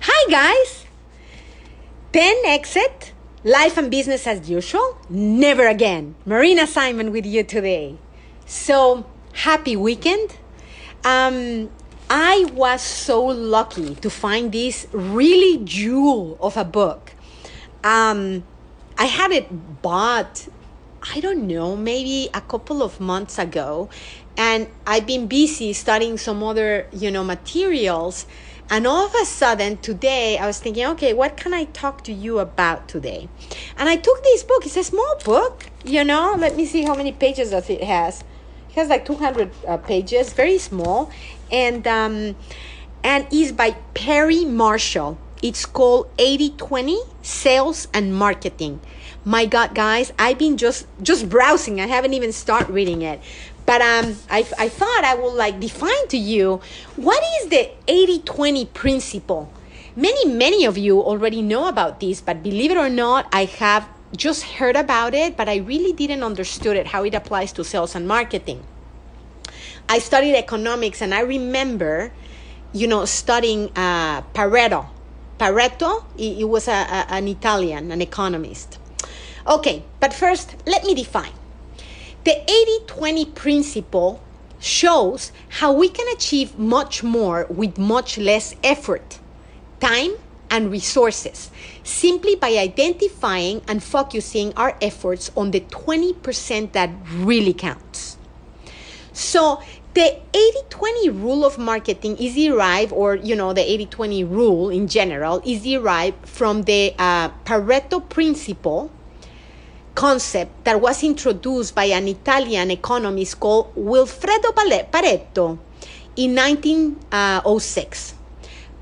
Hi guys! 10 exit, life and business as usual, never again. Marina Simon with you today. So, happy weekend. I was so lucky to find this really jewel of a book. I had it bought, I don't know, maybe a couple of months ago. And I've been busy studying some other, materials. And all of a sudden today I was thinking, okay, what can I talk to you about today? And I took this book. It's a small book, Let me see how many pages does it has. It has like 200 pages, very small. And is by Perry Marshall. It's called 80-20 Sales and Marketing. My God, guys, I've been just browsing. I haven't even started reading it. But I thought I would define to you what is the 80-20 principle. Many of you already know about this, but believe it or not, I have just heard about it, but I really didn't understood it, how it applies to sales and marketing. I studied economics, and I remember, studying Pareto. Pareto, it was an Italian, an economist. Okay, but first, let me define. The 80-20 principle shows how we can achieve much more with much less effort, time, and resources, simply by identifying and focusing our efforts on the 20% that really counts. So the 80-20 rule of marketing is derived, or the 80-20 rule in general is derived from the Pareto principle concept that was introduced by an Italian economist called Wilfredo Pareto in 1906.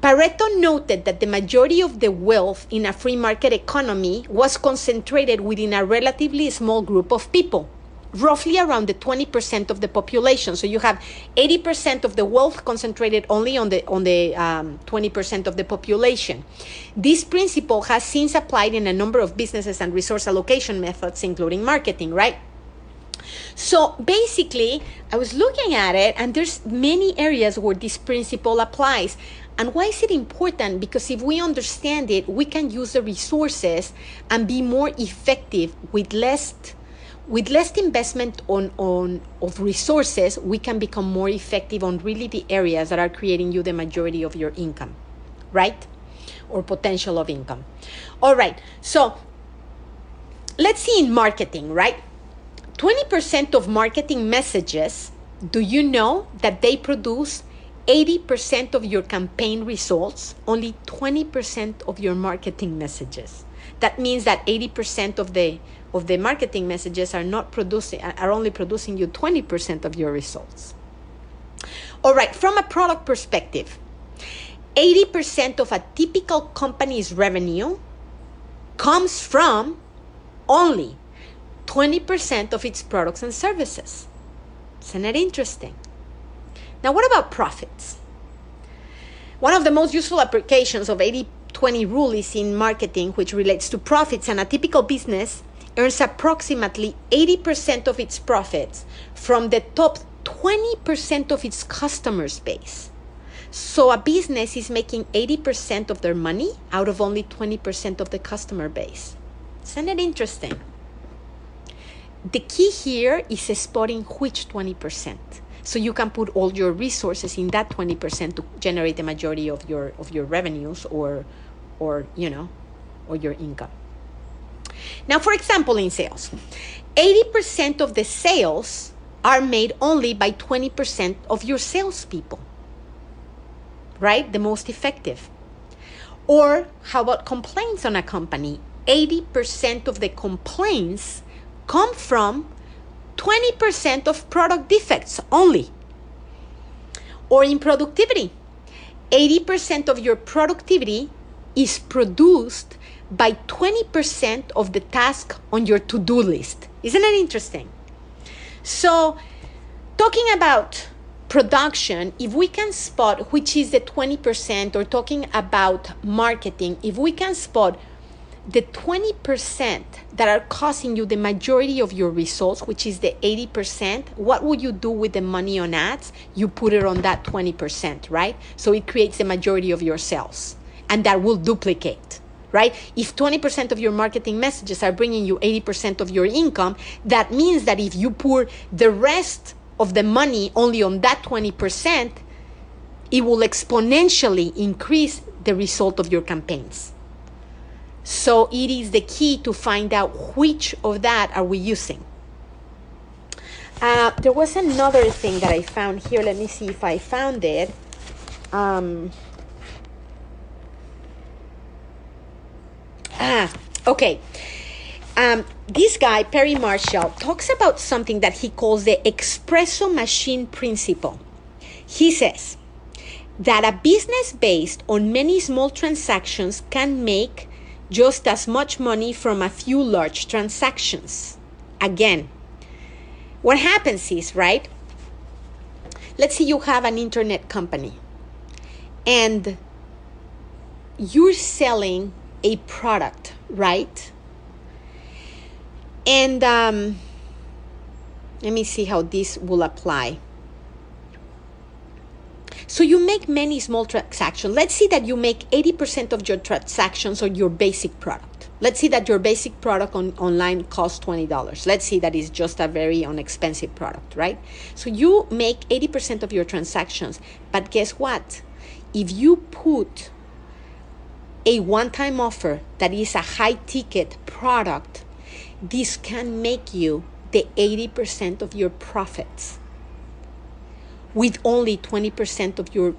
Pareto noted that the majority of the wealth in a free market economy was concentrated within a relatively small group of people, roughly around the 20% of the population. So you have 80% of the wealth concentrated only on the 20% of the population. This principle has since applied in a number of businesses and resource allocation methods, including marketing, right? So basically, I was looking at it, and there's many areas where this principle applies. And why is it important? Because if we understand it, we can use the resources and be more effective with less investment of resources. We can become more effective on really the areas that are creating you the majority of your income, right? Or potential of income. All right, so let's see in marketing, right? 20% of marketing messages, do you know that they produce 80% of your campaign results? Only 20% of your marketing messages. That means that 80% of the marketing messages are only producing you 20% of your results. All right, from a product perspective, 80% of a typical company's revenue comes from only 20% of its products and services. Isn't that interesting? Now, what about profits? One of the most useful applications of 80-20 rule is in marketing, which relates to profits, and a typical business earns approximately 80% of its profits from the top 20% of its customer base. So a business is making 80% of their money out of only 20% of the customer base. Isn't it interesting? The key here is spotting which 20%. So you can put all your resources in that 20% to generate the majority of your revenues or your income. Now, for example, in sales, 80% of the sales are made only by 20% of your salespeople, right? The most effective. Or how about complaints on a company? 80% of the complaints come from 20% of product defects only. Or in productivity, 80% of your productivity is produced by 20% of the task on your to-do list. Isn't that interesting? So, talking about production, if we can spot which is the 20%, or talking about marketing, if we can spot the 20% that are costing you the majority of your results, which is the 80%, what would you do with the money on ads? You put it on that 20%, right? So it creates the majority of your sales. and that will duplicate, right? If 20% of your marketing messages are bringing you 80% of your income, that means that if you pour the rest of the money only on that 20%, it will exponentially increase the result of your campaigns. So it is the key to find out which of that are we using. There was another thing that I found here. Let me see if I found it. Okay. This guy, Perry Marshall, talks about something that he calls the espresso machine principle. He says that a business based on many small transactions can make just as much money from a few large transactions. Again, what happens is, right? Let's say you have an internet company and you're selling a product, right? And let me see how this will apply. So you make many small transactions. Let's see that you make 80% of your transactions on your basic product. Let's see that your basic product online costs $20. Let's see that it's just a very inexpensive product, right? So you make 80% of your transactions. But guess what? If you put a one-time offer that is a high-ticket product, this can make you the 80% of your profits with only 20% of your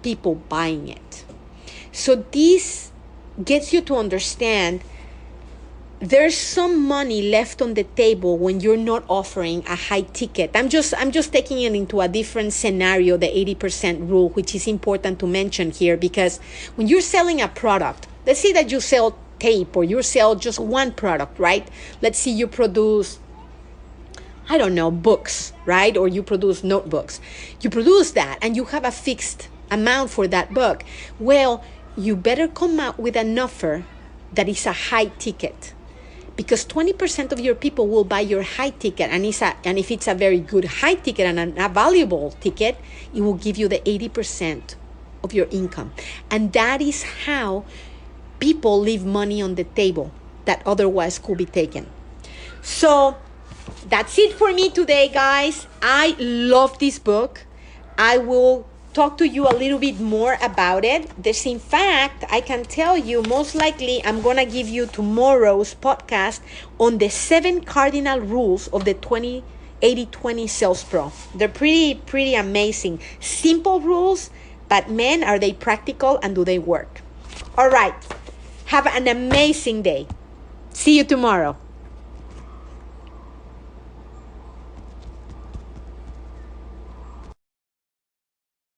people buying it. So this gets you to understand there's some money left on the table when you're not offering a high ticket. I'm just taking it into a different scenario, the 80% rule, which is important to mention here, because when you're selling a product, let's say that you sell tape or you sell just one product, right? Let's say you produce, I don't know, books, right? Or you produce notebooks. You produce that and you have a fixed amount for that book. Well, you better come out with an offer that is a high ticket, because 20% of your people will buy your high ticket, and if it's a very good high ticket and a valuable ticket, it will give you the 80% of your income. And that is how people leave money on the table that otherwise could be taken. So that's it for me today, guys. I love this book. I will talk to you a little bit more about it. This, in fact, I can tell you, most likely I'm going to give you tomorrow's podcast on the 7 cardinal rules of the 80-20 Sales Pro. They're pretty amazing. Simple rules, but man, are they practical and do they work? All right. Have an amazing day. See you tomorrow.